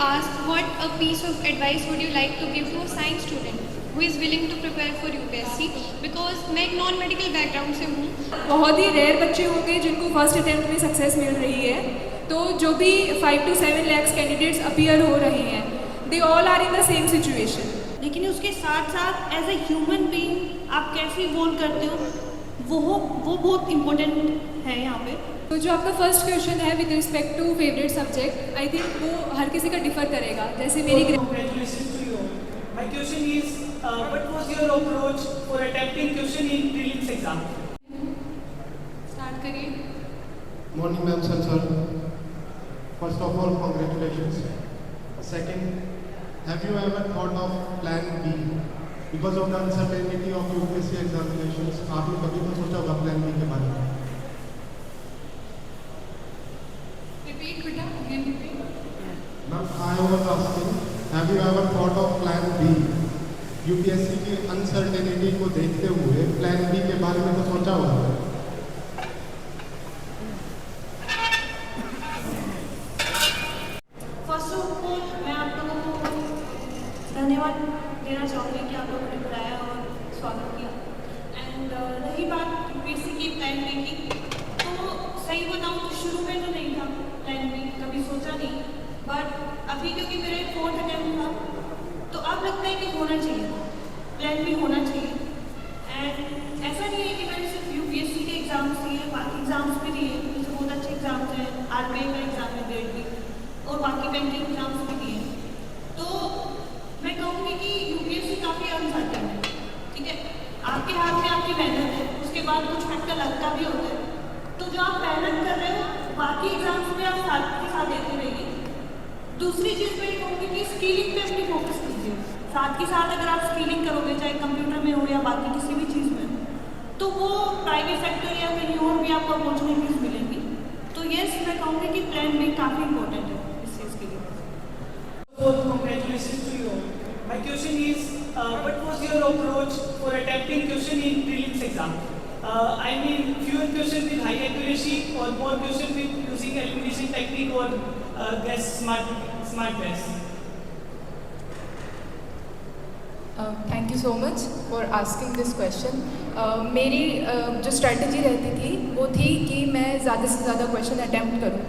ask what a piece of advice would you like to give to a science student who is willing to prepare for UPSC, because मैं एक non medical background से हूँ। बहुत ही rare बच्चे होंगे जिनको फर्स्ट अटेम्प्ट में सक्सेस मिल रही है, तो जो भी 5 to 7 lakhs कैंडिडेट्स अपीयर हो रहे हैं, they all are in the same situation. लेकिन उसके साथ साथ एज ए ह्यूमन बीइंग आप कैसे इवॉल्व करते हो, वो बहुत इम्पोर्टेंट है यहाँ पे। तो जो आपका फर्स्ट क्वेश्चन है with respect to favourite subject, I think वो हर किसी का डिफर करेगा। जैसे मेरी My question is, what was your approach for attempting question in prelims exam? Start करिए। Morning, ma'am, sir. First of all, congratulations. Second, have you ever thought of plan B? Because of the uncertainty of UPSC examinations, आपने कभी तो सोचा होगा plan B के बारे में? Repeat, बेटा, again repeat. Ma'am, I was asking, have you ever thought of plan B? UPSC की uncertainty को देखते हुए plan B के बारे में तो सोचा होगा? फर्स्ट ऑफ ऑल मैं आप लोगों को धन्यवाद देना चाहूँगी कि आप लोगों ने बुलाया और स्वागत किया। एंड रही बात यूपीएससी की प्लान बी की, तो सही बताऊँ तो शुरू में तो नहीं था प्लान बी, कभी सोचा नहीं, बट अभी क्योंकि मेरा 4th अटेम्प्ट था तो अब लगता है कि होना चाहिए, प्लान बी होना चाहिए। एंड ऐसा नहीं है कि मैंने सिर्फ यूपीएससी के एग्जाम्स दिए, बाकी एग्जाम्स भी दिए, मुझे बहुत अच्छे एग्जाम्स हैं, आरबीआई का एग्जाम है ग्रेड बी, और बाकी बैंकिंग एग्जाम्स भी दिए। तो मैं कहूँगी कि यूपीएससी काफ़ी अनसर्टेन है, ठीक है। आपके हाथ में आपकी मेहनत है, उसके बाद कुछ फैक्टर लगता भी होता है, तो जो आप मेहनत कर रहे हो बाकी एग्जाम्स में आप साथ के साथ देते रहिए। दूसरी चीज़ मैं कहूँगी कि स्किलिंग पे अपनी फोकस कीजिए, साथ के साथ अगर आप स्किलिंग करोगे, चाहे कंप्यूटर में हो या बाकी किसी भी चीज़ में, तो वो प्राइवेट सेक्टर या कहीं और भी आपको अपॉर्चुनिटीज़ मिलेंगी। तो यस, मैं कहूँगी कि प्लान बी काफ़ी इंपॉर्टेंट है इस चीज़ के लिए। Congratulations to you. My question is, what was your approach for attempting question in prelims exam? I mean, fewer questions with high accuracy or more questions with using elimination technique or guess smart guess. Thank you so much for asking this question. मेरी जो strategy रहती थी वो थी कि मैं ज़्यादा से ज़्यादा क्वेश्चन अटैम्प्ट करूं।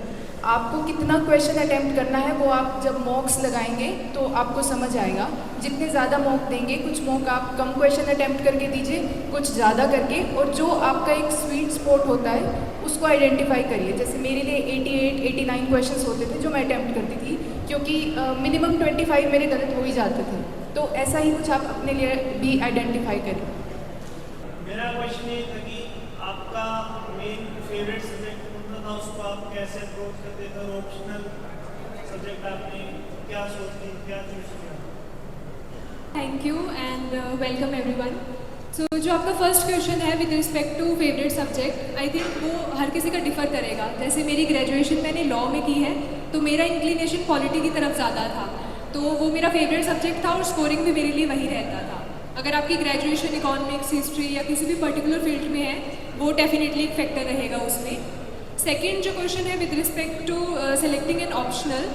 आपको कितना क्वेश्चन अटैम्प्ट करना है वो आप जब मॉक्स लगाएंगे तो आपको समझ आएगा। जितने ज़्यादा मॉक देंगे, कुछ मॉक आप कम क्वेश्चन अटैम्प्ट करके दीजिए, कुछ ज़्यादा करके, और जो आपका एक स्वीट स्पॉट होता है उसको आइडेंटिफाई करिए। जैसे मेरे लिए 88-89 क्वेश्चंस होते थे जो मैं अटैम्प्ट करती थी, क्योंकि मिनिमम 25 मेरे गलत हो ही जाते थे। तो ऐसा ही कुछ आप अपने लिए भी आइडेंटिफाई करें। मेरा क्वेश्चन ये था कि आपका मेन फेवरेट सब्जेक्ट कौन सा था, उसको आप कैसे अप्रोच करते थे, और ऑप्शनल सब्जेक्ट आपने क्या सोचती, क्या चूज किया? Thank you and welcome everyone. So जो आपका फर्स्ट क्वेश्चन है with respect to favourite subject, I think वो हर किसी का डिफर करेगा। जैसे मेरी ग्रेजुएशन मैंने लॉ में की है, तो मेरा इंक्लिनेशन पॉलिटी की तरफ ज़्यादा था, तो वो मेरा फेवरेट सब्जेक्ट था और स्कोरिंग भी मेरे लिए वही रहता था। अगर आपकी ग्रेजुएशन इकोनॉमिक्स, हिस्ट्री या किसी भी पर्टिकुलर फील्ड में है, वो डेफिनेटली एक फैक्टर रहेगा उसमें। सेकेंड जो क्वेश्चन है with respect to selecting an optional,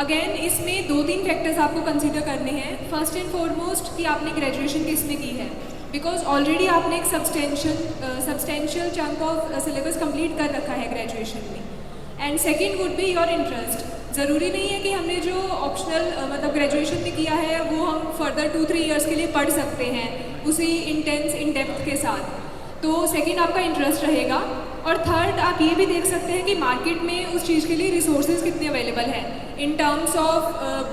again इसमें 2-3 फैक्टर्स आपको कंसिडर करने हैं। फर्स्ट एंड फॉरमोस्ट कि आपने ग्रेजुएशन किस में की है, बिकॉज ऑलरेडी आपने एक substantial chunk of syllabus complete कर रखा है ग्रेजुएशन में। And second would be your interest. ज़रूरी नहीं है कि हमने जो ऑप्शनल मतलब ग्रेजुएशन में किया है वो हम फर्दर 2-3 ईयर्स के लिए पढ़ सकते हैं उसी इंटेंस इन डेप्थ के साथ। तो सेकंड आपका इंटरेस्ट रहेगा, और थर्ड आप ये भी देख सकते हैं कि मार्केट में उस चीज़ के लिए रिसोर्सेज कितने अवेलेबल हैं इन टर्म्स ऑफ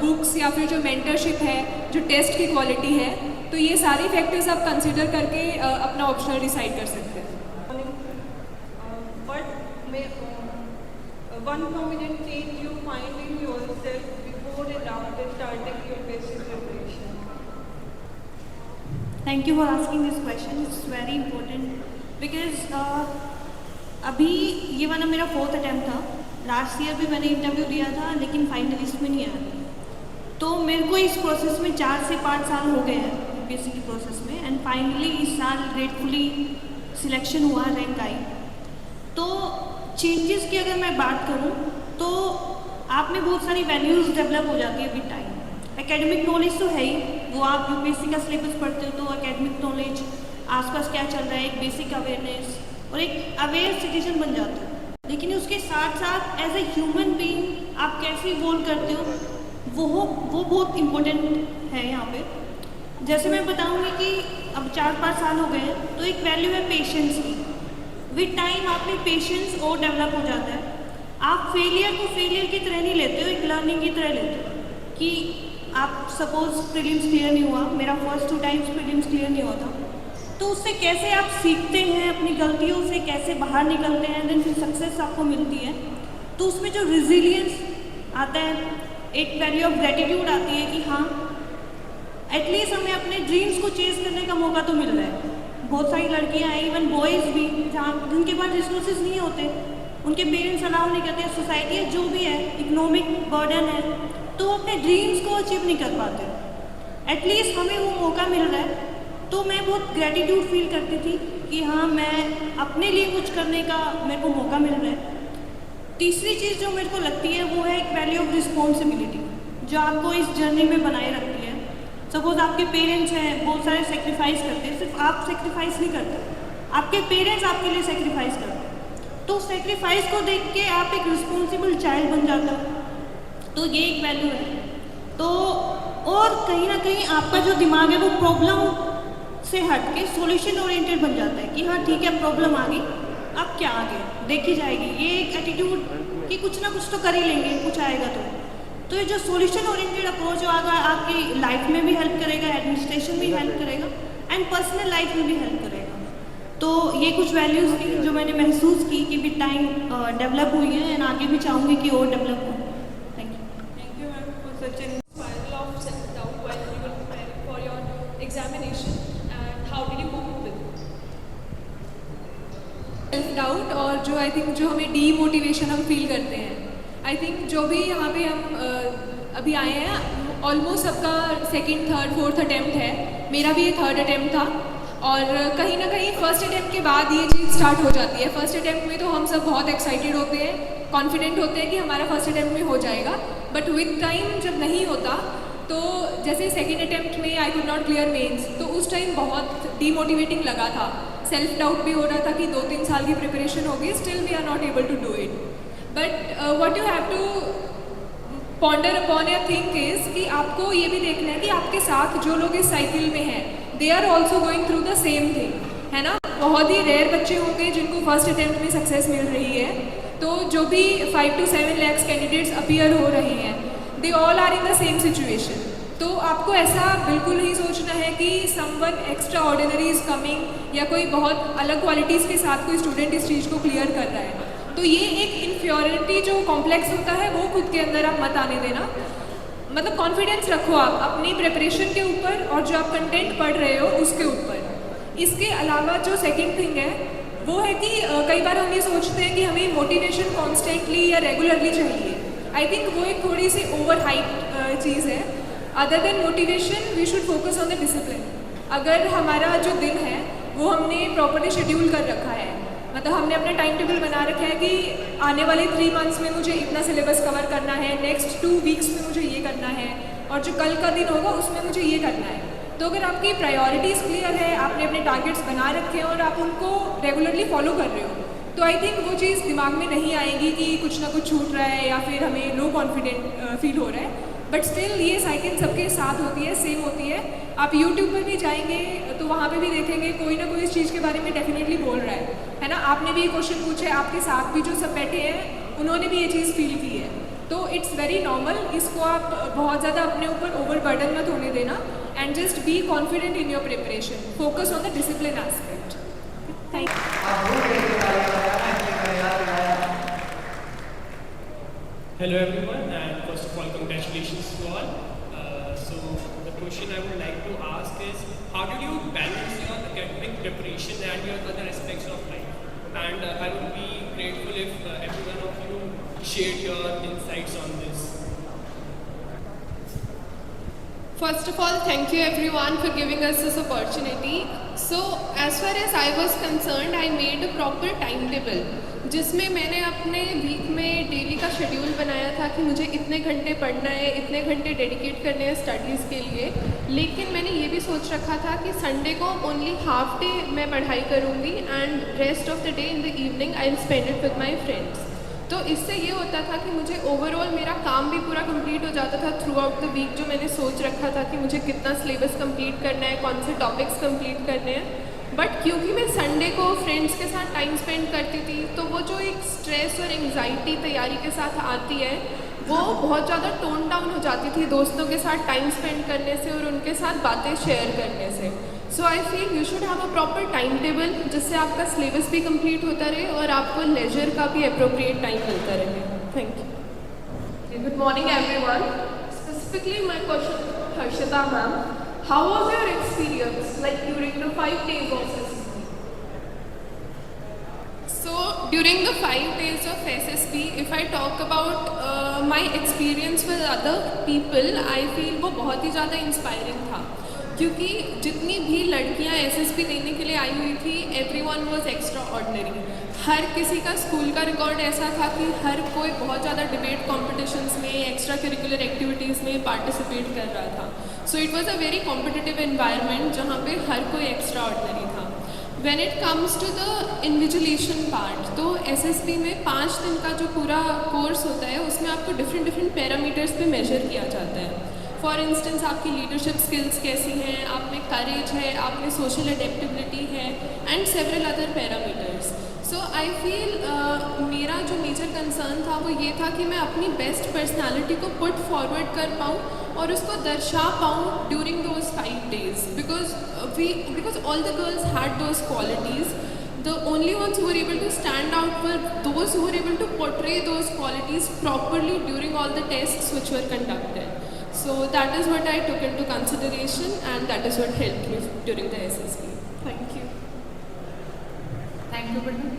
बुक्स या फिर जो मेंटरशिप है, जो टेस्ट की क्वालिटी है। तो ये सारे फैक्टर्स आप कंसिडर करके अपना ऑप्शनल डिसाइड कर सकते हैं। One prominent change you find in yourself before and after starting your basic preparation? Thank you for asking this question. It's very important because अभी ये वाला मेरा 4th अटैम्प्ट था। लास्ट ईयर भी मैंने इंटरव्यू दिया था लेकिन फाइनलिस्ट में नहीं आया। तो मेरे को इस प्रोसेस में 4 से 5 साल हो गए हैं यूपीएससी की प्रोसेस में, एंड फाइनली इस साल ग्रेटफुली सिलेक्शन हुआ, रैंक आई। तो चेंजेस की अगर मैं बात करूं तो आप में बहुत सारी वैल्यूज़ डेवलप हो जाती है विद टाइम। एकेडमिक नॉलेज तो है ही, वो आप यूपीएससी का सिलेबस पढ़ते हो तो एकेडमिक नॉलेज, आसपास क्या चल रहा है, एक बेसिक अवेयरनेस और एक अवेयर सिटीजन बन जाते हो। लेकिन उसके साथ साथ एज ए ह्यूमन बीइंग आप कैसे इवॉल्व करते हो वो बहुत इम्पोर्टेंट है यहाँ पे। जैसे मैं बताऊँगी कि अब 4-5 साल हो गए हैं, तो एक वैल्यू है पेशेंस की। विद टाइम आप में पेशेंस और डेवलप हो जाता है। आप फेलियर को फेलियर की तरह नहीं लेते हो, एक लर्निंग की तरह लेते हो कि आप सपोज प्रीलिम्स क्लियर नहीं हुआ, मेरा फर्स्ट 2 टाइम्स प्रीलिम्स क्लियर नहीं हुआ था, तो उससे कैसे आप सीखते हैं, अपनी गलतियों से कैसे बाहर निकलते हैं, देन फिर सक्सेस आपको मिलती है। तो उसमें जो रिजिलियंस आता है, एक वैल्यू ऑफ ग्रेटिट्यूड आती है कि हाँ एटलीस्ट हमें अपने ड्रीम्स को चेज करने का मौका तो मिल रहा है। बहुत सारी लड़कियां हैं, इवन बॉयज़ भी, जहाँ जिनके पास रिसोर्सेज नहीं होते, उनके पेरेंट्स अलाउ नहीं करते, सोसाइटी है जो भी है, इकोनॉमिक बर्डन है, तो वो अपने ड्रीम्स को अचीव नहीं कर पाते। एटलीस्ट हमें वो मौका मिल रहा है, तो मैं बहुत ग्रेटिट्यूड फील करती थी कि हाँ मैं अपने लिए कुछ करने का मेरे को मौका मिल रहा है। तीसरी चीज़ जो मेरे को लगती है वो है एक वैल्यू ऑफ रिस्पॉन्सिबिलिटी, जो आपको इस जर्नी में बनाए रखती है। सपोज आपके पेरेंट्स हैं, बहुत सारे सेक्रीफाइस करते हैं, सिर्फ आप सेक्रीफाइस नहीं करते, आपके पेरेंट्स आपके लिए सेक्रीफाइस करते हैं, तो सेक्रीफाइस को देख के आप एक रिस्पॉन्सिबल चाइल्ड बन जाते हो। तो ये एक वैल्यू है। तो और कहीं ना कहीं आपका जो दिमाग है वो प्रॉब्लम से हट के सॉल्यूशन ओरिएंटेड बन जाता है कि हाँ ठीक है, प्रॉब्लम आ गई, अब क्या आगे देखी जाएगी। ये एक एटीट्यूड कि कुछ ना कुछ तो कर ही लेंगे, कुछ आएगा तो ये जो सॉल्यूशन ओरिएंटेड अप्रोच आगा आपकी लाइफ में भी हेल्प करेगा, एडमिनिस्ट्रेशन भी हेल्प करेगा एंड पर्सनल लाइफ में भी हेल्प करेगा। तो ये कुछ वैल्यूज़ थी जो मैंने महसूस की कि विद टाइम डेवलप हुई हैं एंड आगे भी चाहूँगी कि और डेवलप हो। Thank you. Thank you, ma'am, for such an spiral of self-doubt while you were preparing for your examination. And how did you cope with it? Self-doubt और जो आई थिंक जो हमें डीमोटिवेशन हम फील करते हैं, I think जो भी यहाँ पे हम अभी आए हैं, ऑलमोस्ट सबका 2nd, 3rd, 4th अटैम्प्ट है। मेरा भी ये 3rd अटैम्प्ट था और कहीं ना कहीं फर्स्ट अटैम्प्ट के बाद ये चीज़ स्टार्ट हो जाती है। फर्स्ट अटैम्प्ट में तो हम सब बहुत एक्साइटेड होते हैं, कॉन्फिडेंट होते हैं कि हमारा फर्स्ट अटैम्प्ट में हो जाएगा, बट विद टाइम जब नहीं होता, तो जैसे 2nd अटैम्प्ट में I could not clear mains, तो उस टाइम बहुत डीमोटिवेटिंग लगा था। सेल्फ डाउट भी हो रहा था कि 2-3 साल की प्रिपरेशन होगी, still we are not able to do it. But what you have to ponder upon या थिंक इज कि आपको ये भी देखना है कि आपके साथ जो लोग इस साइकिल में हैं, they are also going through the same thing, है ना। बहुत ही रेयर बच्चे होंगे जिनको फर्स्ट अटैम्प्ट में सक्सेस मिल रही है। तो जो भी 5 to 7 lakhs कैंडिडेट्स अपीयर हो रहे हैं, they all are in the same situation. तो आपको ऐसा बिल्कुल नहीं सोचना है कि someone extraordinary is coming या कोई बहुत अलग क्वालिटीज़ के साथ कोई स्टूडेंट इस चीज़ को क्लियर कर रहा है। तो ये एक इन्फ्योरिटी जो कॉम्प्लेक्स होता है वो खुद के अंदर आप मत आने देना। मतलब कॉन्फिडेंस रखो आप अपनी प्रिपरेशन के ऊपर और जो आप कंटेंट पढ़ रहे हो उसके ऊपर। इसके अलावा जो सेकंड थिंग है वो है कि कई बार हम ये सोचते हैं कि हमें मोटिवेशन कॉन्स्टेंटली या रेगुलरली चाहिए। आई थिंक वो एक थोड़ी सी ओवर हाइप चीज़ है। Other than motivation we should focus on the discipline. अगर हमारा जो दिन है वो हमने प्रॉपर्ली शेड्यूल कर रखा है, मतलब हमने अपना टाइम टेबल बना रखा है कि आने वाले 3 months में मुझे इतना सिलेबस कवर करना है, नेक्स्ट 2 weeks में मुझे ये करना है और जो कल का दिन होगा उसमें मुझे ये करना है। तो अगर आपकी प्रायोरिटीज़ क्लियर है, आपने अपने टारगेट्स बना रखे हैं और आप उनको रेगुलरली फॉलो कर रहे हो, तो आई थिंक वो चीज़ दिमाग में नहीं आएगी कि कुछ ना कुछ छूट रहा है या फिर हमें लो कॉन्फिडेंट फील हो रहा है। बट स्टिल ये साइकिल सबके साथ होती है, सेम होती है। आप यूट्यूब पर भी जाएंगे तो वहाँ पे भी देखेंगे कोई ना कोई इस चीज़ के बारे में डेफिनेटली बोल रहा है ना। आपने भी ये क्वेश्चन पूछे, आपके साथ भी जो सब बैठे हैं उन्होंने भी ये चीज़ फील की है। तो इट्स वेरी नॉर्मल, इसको आप बहुत ज़्यादा अपने ऊपर ओवर बर्डन मत होने देना and just be confident in your preparation, focus on the discipline aspect. Thank you. Hello everyone, and first of all congratulations to all. So the question I would like to ask is, how did you balance your academic preparation and your other aspects of life? And I would be grateful if every one of you shared your insights on this. First of all, thank you everyone for giving us this opportunity. So as far as I was concerned, I made a proper timetable. जिसमें मैंने अपने week में daily का schedule बनाया था कि मुझे इतने घंटे पढ़ना है, इतने घंटे डेडिकेट करने हैं स्टडीज़ के लिए। लेकिन मैंने ये भी सोच रखा था कि संडे को ओनली हाफ डे मैं पढ़ाई करूँगी and rest of the day in the evening I will spend it with my friends. तो इससे ये होता था कि मुझे ओवरऑल मेरा काम भी पूरा कंप्लीट हो जाता था थ्रू आउट द वीक, जो मैंने सोच रखा था कि मुझे कितना सिलेबस कंप्लीट करना है, कौन से टॉपिक्स कंप्लीट करने हैं। बट क्योंकि मैं संडे को फ्रेंड्स के साथ टाइम स्पेंड करती थी, तो वो जो एक स्ट्रेस और एंग्जाइटी तैयारी के साथ आती है वो बहुत ज़्यादा टोन डाउन हो जाती थी दोस्तों के साथ टाइम स्पेंड करने से और उनके साथ बातें शेयर करने से। So I feel you should have a proper time table जिससे आपका सिलेबस भी कंप्लीट होता रहे और आपको लेजर का भी अप्रोप्रिएट टाइम मिलता रहे। Thank you. Good morning, everyone. Specifically, my question to Harshita ma'am. How was your experience like during the 5 days of SSB? So during the 5 days of SSB, if I talk about my experience with other people, I feel वो बहुत ही ज़्यादा inspiring था, क्योंकि जितनी भी लड़कियां SSB देने के लिए आई हुई थी, एवरीवन वाज एक्स्ट्रा ऑर्डिनरी। हर किसी का स्कूल का रिकॉर्ड ऐसा था कि हर कोई बहुत ज़्यादा डिबेट कॉम्पिटिशन्स में, एक्स्ट्रा करिकुलर एक्टिविटीज़ में पार्टिसिपेट कर रहा था। So it was a very competitive environment जहाँ पे हर कोई एक्स्ट्रा ऑर्डिनरी था। When it comes to the invigilation part, तो SSB में 5 दिन का जो पूरा कोर्स होता है उसमें आपको डिफरेंट पैरामीटर्स पे मेजर किया जाता है। फॉर इंस्टेंस आपकी लीडरशिप स्किल्स कैसी हैं, आप में करेज है, आप में सोशल एडेप्टेबिलिटी है and several other parameters. So I feel मेरा जो मेजर कंसर्न था वो ये था कि मैं अपनी बेस्ट पर्सनालिटी को पुट फॉरवर्ड कर पाऊँ और उसको दर्शा पाऊँ during those 5 days, because all the girls had those qualities. The only ones who were able to stand out were those who were able to portray those qualities properly during all the tests which were conducted. So that is what I took into consideration and that is what helped me during the SSB. Thank you. Thank you, Pradhan.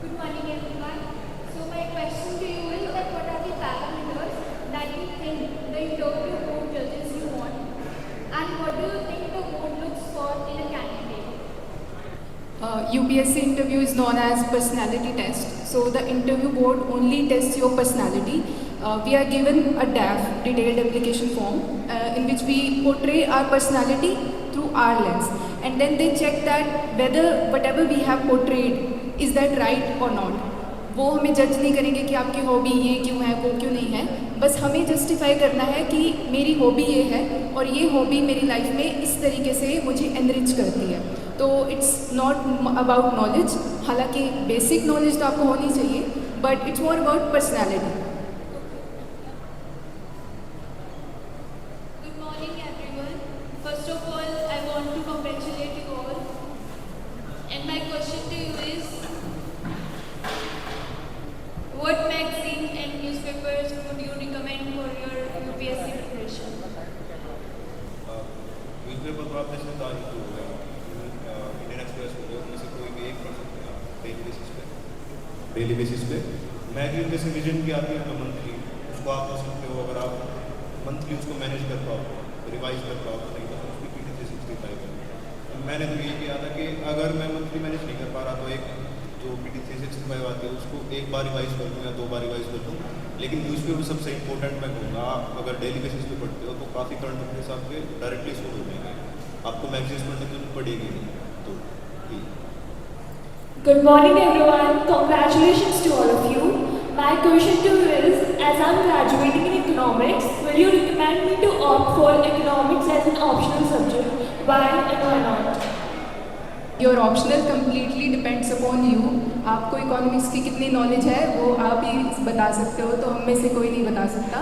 Good morning, everyone. So my question to you is that what are the parameters that you think the interview board judges you want, and what do you think the board looks for in a candidate? UPSC interview is known as personality test. So the interview board only tests your personality. We are given a DAF, detailed application form, in which we portray our personality through our lens, and then they check that whether whatever we have portrayed is that right or not. वो हमें जज नहीं करेंगे कि आपकी hobby ये क्यों है, वो क्यों नहीं है, बस हमें जस्टिफाई करना है कि मेरी हॉबी ये है और ये हॉबी मेरी लाइफ में इस तरीके से मुझे एनरिच करती है। तो इट्स नॉट अबाउट नॉलेज, हालांकि बेसिक नॉलेज तो आपको होनी चाहिए, but it's more about personality. What magazine and newspapers would you recommend for your UPSC preparation? Newspaper तो आपने से तारीख हो गया, इंडियन एक्सप्रेस हो गया, उनमें से कोई भी एक पढ़ सकते हैं आप डेली बेसिस पे। मैगजीन जैसे विजन की आती है तो मंथली, उसको आप पढ़ सकते हो। अगर आप मंथली उसको मैनेज कर पाओ, रिवाइज कर पाओ, तो नहीं तो उसकी PT 365 है। मैंने तो ये किया था कि अगर मैं मंथली मैनेज नहीं कर पा रहा तो एक जो PT 365 आती है उसको एक बार रिवाइज कर दूँ या 2 बार रिवाइज कर दूँ। लेकिन न्यूज़पेपर सबसे इंपॉर्टेंट मैं कहूँगा, आप अगर डेली बेसिस पे पढ़ते हो तो काफ़ी करंट अफेयर्स आपके डायरेक्टली शुरू हो जाएंगे, आपको मैगजीन्स पढ़ने की जरूरत पड़ेगी नहीं। तो Good morning, everyone. Congratulations to all of you. My question to you is, as I'm graduating in economics, will you recommend me to opt for economics as an optional subject? Why and why not? Your optional completely depends upon you. आपको economics की कितनी knowledge है वो आप ही बता सकते हो, तो हम में से कोई नहीं बता सकता।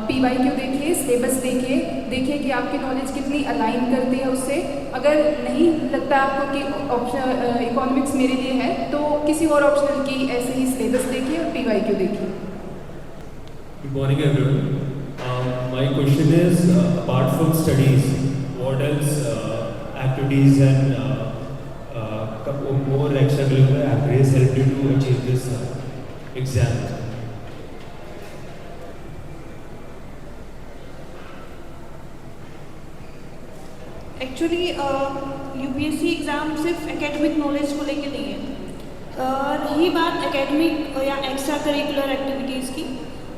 PYQ देखिए, सिलेबस देखिए कि आपकी नॉलेज कितनी अलाइन करती है उससे। अगर नहीं लगता आपको कि ऑप्शन इकोनॉमिक्स मेरे लिए है, तो किसी और ऑप्शनल की ऐसे ही सिलेबस देखिए और PYQ देखिए। Good morning, everyone. My question is, apart from studies, what else activities and more extracurricular activities helped you to achieve this exam? Actually UPSC exam सिर्फ एकेडमिक नॉलेज को लेके नहीं है। रही बात एकेडमिक या एक्स्ट्रा करिकुलर एक्टिविटीज़ की,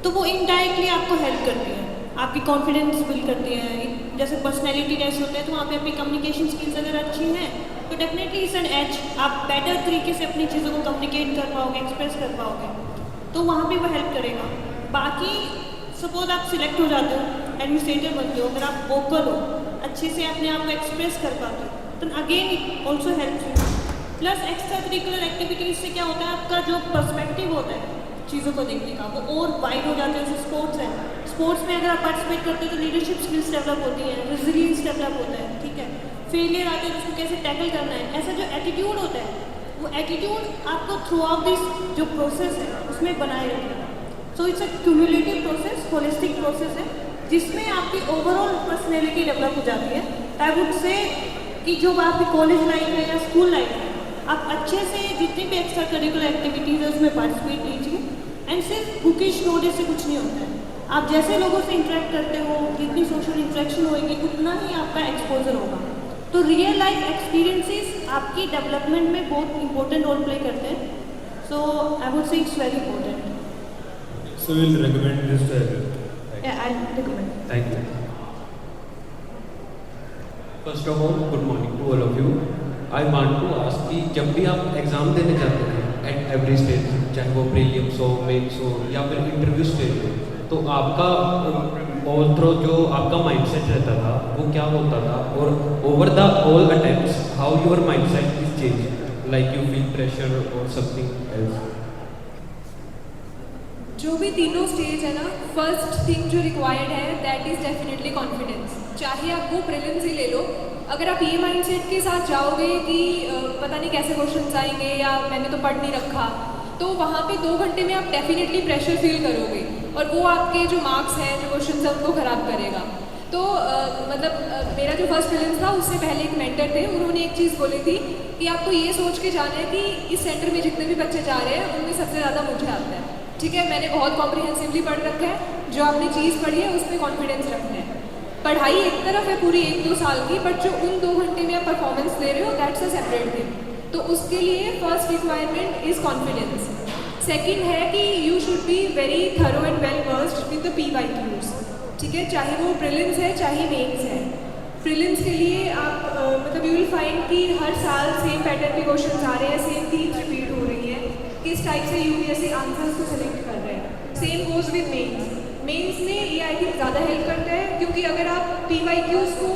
तो वो इनडायरेक्टली आपको हेल्प करती है, आपकी कॉन्फिडेंस बिल्ड करती है। जैसे पर्सनैलिटी टेस्ट होते हैं तो वहाँ पे अपनी कम्युनिकेशन स्किल्स अगर अच्छी हैं तो डेफिनेटली इट्स एन एज, आप बेटर तरीके से अपनी चीज़ों को कम्युनिकेट कर पाओगे, एक्सप्रेस कर पाओगे, तो वहाँ पे वो हेल्प करेगा। बाकी सपोज आप सिलेक्ट हो जाते हो, एडमिनिस्ट्रेटर बनते हो, अगर आप वोकल हो, अच्छे से अपने आप को एक्सप्रेस कर पाते हो, तो again it also help you. Plus extra curricular activities से क्या होता है, आपका जो पर्सपेक्टिव होता है चीज़ों को देखने का वो और वाइड हो जाता है। जैसे स्पोर्ट्स है, स्पोर्ट्स में अगर आप पार्टिसिपेट करते हो तो लीडरशिप स्किल्स डेवलप होती हैं, रेजिलियंस डेवलप होता है, ठीक है। फेलियर आते हैं तो उसको कैसे टैकल करना है, ऐसा जो एटीट्यूड होता है वो एटीट्यूड आपको थ्रू आउट दिस जो प्रोसेस है उसमें बनाए रखेगा। So it's a cumulative process, holistic process है जिसमें आपकी ओवरऑल पर्सनैलिटी डेवलप हो जाती है। आई वुड से कि जो आपकी कॉलेज लाइफ है या स्कूल लाइफ है, आप अच्छे से जितनी भी एक्स्ट्रा करिकुलर एक्टिविटीज़ है उसमें पार्टिसिपेट कीजिए। एंड सिर्फ बुकिश नॉलेज से कुछ नहीं होता है, आप जैसे लोगों से इंटरेक्ट करते हो, जितनी सोशल इंटरेक्शन होगी उतना ही आपका एक्सपोजर होगा। तो रियल लाइफ एक्सपीरियंसेस आपकी डेवलपमेंट में बहुत इंपॉर्टेंट रोल प्ले करते हैं। So I would say it's very important. So we'll recommend this to everyone. Yeah, I recommend. Thank you. First of all, good morning to all of you. I want to ask कि जब भी आप exam देने जाते थे at every stage, चाहे वो prelims हो, मेंस हो या फिर इंटरव्यू स्टेज हो, तो आपका ऑल थ्रू जो आपका माइंडसेट रहता था वो क्या होता था, और over the all attempts how your mindset is change, like you feel pressure और समथिंग एल्स? जो भी तीनों स्टेज है ना, फर्स्ट थिंग जो रिक्वायर्ड है दैट इज़ डेफिनेटली कॉन्फिडेंस। चाहे आप वो प्रीलिम्स ही ले लो, अगर आप ये माइंडसेट के साथ जाओगे कि पता नहीं कैसे क्वेश्चंस आएंगे या मैंने तो पढ़ नहीं रखा, तो वहाँ पे 2 घंटे में आप डेफिनेटली प्रेशर फील करोगे और वो आपके जो मार्क्स हैं, जो क्वेश्चंस हैं उनको ख़राब करेगा। तो मेरा जो फर्स्ट प्रीलिम्स था उससे पहले एक मेंटर थे, उन्होंने एक चीज़ बोली थी कि आपको ये सोच के जाना है कि इस सेंटर में जितने भी बच्चे जा रहे हैं उनमें सबसे ज़्यादा मुझे आता है, ठीक है। मैंने बहुत कॉम्प्रिहेंसिवली पढ़ रखा है, जो आपने चीज़ पढ़ी है उसमें कॉन्फिडेंस रखना है। पढ़ाई एक तरफ है पूरी 1-2 साल की, बट जो उन 2 घंटे में आप परफॉर्मेंस दे रहे हो दैट्स अ सेपरेट थिंग। तो उसके लिए first requirement is confidence. Second है कि you should be very thorough and well versed with the PYQs, ठीक है, चाहे वो प्रीलिम्स है चाहे मेंस है। प्रीलिम्स के लिए आप मतलब यू विल फाइंड कि हर साल सेम पैटर्न के क्वेश्चंस आ रहे हैं, सेम थीम्स रिपीट हो रही है, किस टाइप से UPSC आंसर्स को सिलेक्ट कर रहे हैं। Same goes with mains. Mains में ये आई थिंक ज़्यादा हेल्प करता है, क्योंकि अगर आप PYQs को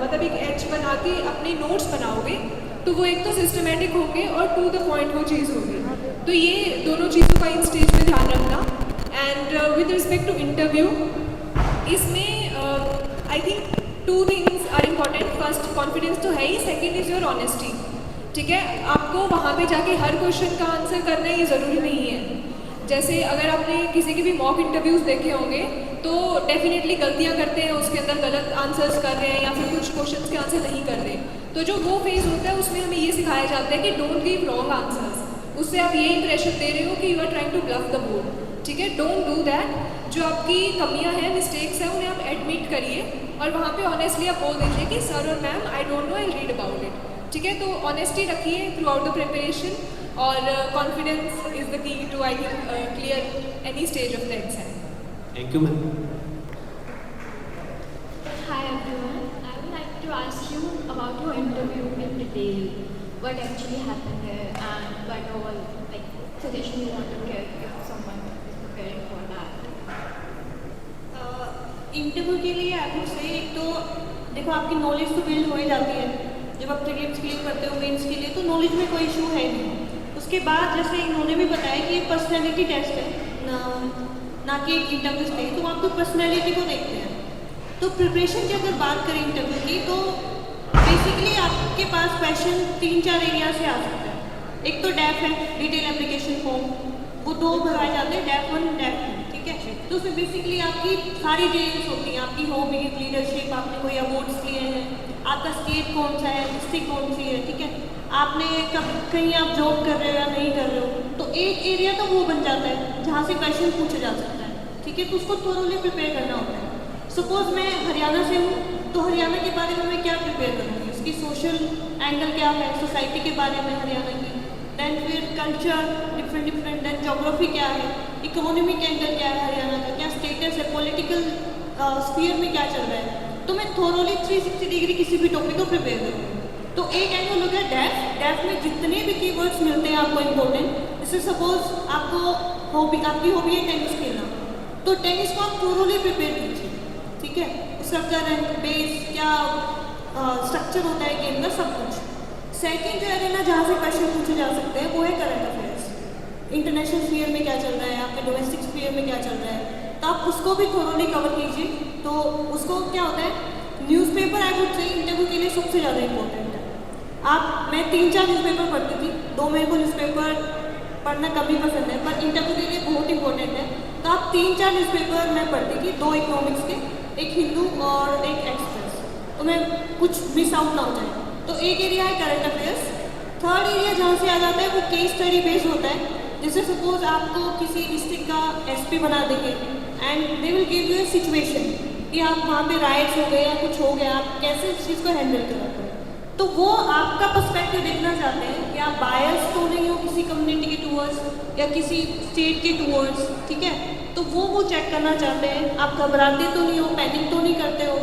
मतलब एक एच बना के अपने नोट्स बनाओगे तो वो एक तो सिस्टमेटिक होंगे और टू द पॉइंट वो चीज़ होगी। तो ये दोनों चीज़ों का इन स्टेज में ध्यान रखना। And with respect to interview, इसमें I think 2 things are important. First confidence तो है ही, सेकेंड इज़ योर ऑनेस्टी, ठीक है। आपको वहाँ पे जाके हर क्वेश्चन का आंसर करना ये ज़रूरी नहीं है। जैसे अगर आपने किसी के भी मॉक इंटरव्यूज़ देखे होंगे तो डेफिनेटली गलतियाँ करते हैं, उसके अंदर गलत आंसर्स कर रहे हैं या फिर कुछ क्वेश्चंस के आंसर नहीं कर रहे। तो जो वो फेज होता है उसमें हमें ये सिखाया जाता है कि डोंट गिव रॉन्ग आंसर्स। उससे आप ये इंप्रेशन दे रहे हो कि you are trying to bluff the board, ठीक है। Don't do that. जो आपकी कमियाँ हैं, मिस्टेक्स हैं, उन्हें आप एडमिट करिए और वहाँ पे ऑनेस्टली आप बोल दीजिए कि सर और ma'am I don't know, I read about it, ठीक है। तो ऑनेस्टी रखिए थ्रू आउट द प्रिपरेशन, और confidence is the key to I think clear any stage of the exam. Thank you ma'am. Hi everyone, I would like to ask you about your interview in detail. What actually happened there and what all like suggestion you want to give if someone is preparing for that? Interview के लिए आई would से एक तो देखो आपकी knowledge तो build हो ही जाती है जब आप प्रीलिम्स क्लियर करते हो मेंस के लिए, तो नॉलेज में कोई इशू है नहीं। उसके बाद जैसे इन्होंने भी बताया कि ये पर्सनैलिटी टेस्ट है ना कि एक इंटरव्यू स्टेज, तो वो आपकी पर्सनैलिटी को देखते हैं। तो प्रिपरेशन की अगर बात करें इंटरव्यू की, तो बेसिकली आपके पास क्वेश्चन 3-4 एरिया से आ सकता है। एक तो डैप है, डिटेल एप्लीकेशन फॉर्म, वो 2 भरवाए जाते हैं, डैप 1 डैप 2, ठीक है। तो उसमें बेसिकली आपकी सारी डिटेल्स होती हैं, आपकी हॉबीज, लीडरशिप, आपने कोई अवार्ड्स लिए हैं, आपका स्टेट कौन सा है, डिस्ट्रिक्ट कौन सी है, ठीक है, आपने कब कहीं आप जॉब कर रहे हो या नहीं कर रहे हो। तो एक एरिया तो वो बन जाता है जहाँ से क्वेश्चन पूछा जा सकता है, ठीक है। तो उसको थोरोली प्रिपेयर करना होता है। सपोज मैं हरियाणा से हूँ, तो हरियाणा के बारे में मैं क्या प्रिपेयर करूँगी, उसकी सोशल एंगल क्या है, सोसाइटी के बारे में हरियाणा की, देन फिर कल्चर डिफरेंट देन जोग्राफी क्या है, इकोनॉमिक एंगल क्या है हरियाणा का, क्या स्टेटस है, पॉलिटिकल स्फीयर में क्या चल रहा है। तो मैं थोरोली 360 डिग्री किसी भी टॉपिक को प्रिपेयर करूँगी। तो एक एंगल हो गया डेफ में जितने भी कीवर्ड्स मिलते हैं आपको इम्पोर्टेंट, जैसे सपोज आपकी हॉबी है टेनिस खेलना, तो टेनिस को आप थोरोली प्रिपेयर कीजिए, ठीक है। उसका करंट बेस क्या स्ट्रक्चर होता है गेम का, सब कुछ। सेकंड जो है ना जहाँ से क्वेश्चन पूछे जा सकते हैं वो है करंट अफेयर्स, इंटरनेशनल स्फीयर में क्या चल रहा है, आपके डोमेस्टिक स्फीयर में क्या चल रहा है, तो आप उसको भी थोरोली कवर कीजिए। तो उसको क्या होता है, न्यूज़पेपर आई वुड से इंटरव्यू के लिए सबसे ज़्यादा इंपॉर्टेंट है। मैं 3-4 न्यूज़पेपर पढ़ती थी, 2 मेरे को न्यूज़पेपर पढ़ना कम ही पसंद है, पर इंटरव्यू के लिए बहुत इंपॉर्टेंट है। तो आप 3-4 न्यूज़पेपर मैं पढ़ती थी, 2 इकोनॉमिक्स के, एक हिंदू और एक एक्सप्रेस, तो मैं कुछ मिस आउट ना हो जाए। तो एक एरिया है करंट अफेयर्स। थर्ड एरिया जहाँ से आ जाता है वो केस स्टडी बेस्ड होता है। जैसे सपोज आपको किसी डिस्ट्रिक्ट का एसपी बना देंगे and they will give U A situation कि आप वहाँ पे राइट्स हो गए या कुछ हो गया, आप कैसे उस चीज़ को हैंडल करोगे। तो वो आपका पर्सपेक्टिव देखना चाहते हैं कि आप बायस तो नहीं हो किसी कम्युनिटी के टूवर्ड्स या किसी स्टेट के टूवर्ड्स, ठीक है। तो वो चेक करना चाहते हैं, आप घबराते तो नहीं हो, पैनिक तो नहीं करते हो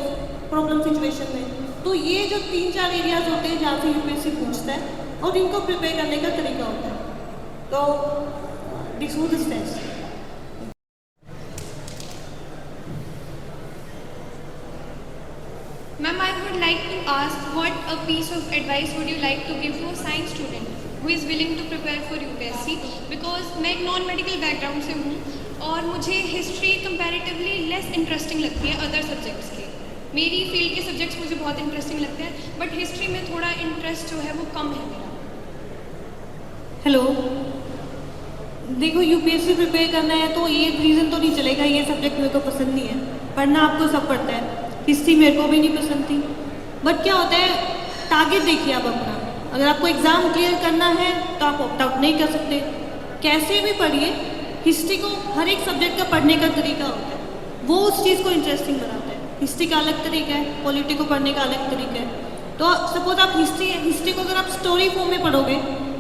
प्रॉब्लम सिचुएशन में। तो ये जो 3-4 एरियाज होते हैं जहाँ से यूपीएससी पूछता है और इनको प्रिपेयर करने का तरीका होता है। तो this was the steps. Ma'am, I would like to ask what a piece of advice would you like to give to a science student who is willing to prepare for UPSC? Because मैं एक non medical background से हूँ और मुझे history comparatively less interesting लगती है other subjects के। मेरी फील्ड के सब्जेक्ट्स मुझे बहुत इंटरेस्टिंग लगते हैं, बट हिस्ट्री में थोड़ा इंटरेस्ट जो है वो कम है मेरा। हेलो, देखो यूपीएससी प्रिपेयर करना है तो ये रीज़न तो नहीं चलेगा ये सब्जेक्ट मेरे को पसंद नहीं है, पढ़ना आपको सब पड़ता है। हिस्ट्री मेरे को भी नहीं पसंद थी, बट क्या होता है टारगेट देखिए आप अपना। अगर आपको एग्ज़ाम क्लियर करना है तो आप ऑप्ट आउट नहीं कर सकते, कैसे भी पढ़िए। हिस्ट्री को हर एक सब्जेक्ट का पढ़ने का तरीका होता है, वो उस चीज़ को इंटरेस्टिंग बनाता है। हिस्ट्री का अलग तरीका है, पॉलिटी को पढ़ने का अलग तरीका है। तो सपोज आप हिस्ट्री को अगर आप स्टोरी फॉर्म में पढ़ोगे,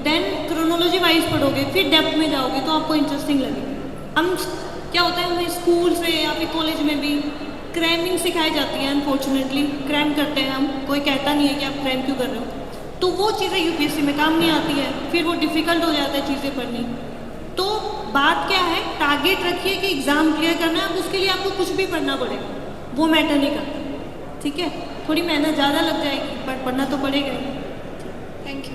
देन क्रोनोलॉजी वाइज पढ़ोगे, फिर डेप्थ में जाओगे तो आपको इंटरेस्टिंग लगेगा। हम क्या होता है हमें स्कूल से या फिर कॉलेज में भी क्रैमिंग सिखाई जाती है, अनफॉर्चुनेटली क्रैम करते हैं हम, कोई कहता नहीं है कि आप क्रैम क्यों कर रहे हो। तो वो चीज़ें यूपीएससी में काम नहीं आती है, फिर वो डिफ़िकल्ट हो जाता है चीज़ें पढ़नी। तो बात क्या है, टारगेट रखिए कि एग्ज़ाम क्लियर करना है, अब उसके लिए आपको कुछ भी पढ़ना पड़ेगा, वो मैटर नहीं करता, ठीक है। थोड़ी मेहनत ज़्यादा लग जाएगी बट पढ़ना तो पड़ेगा ही। Thank you.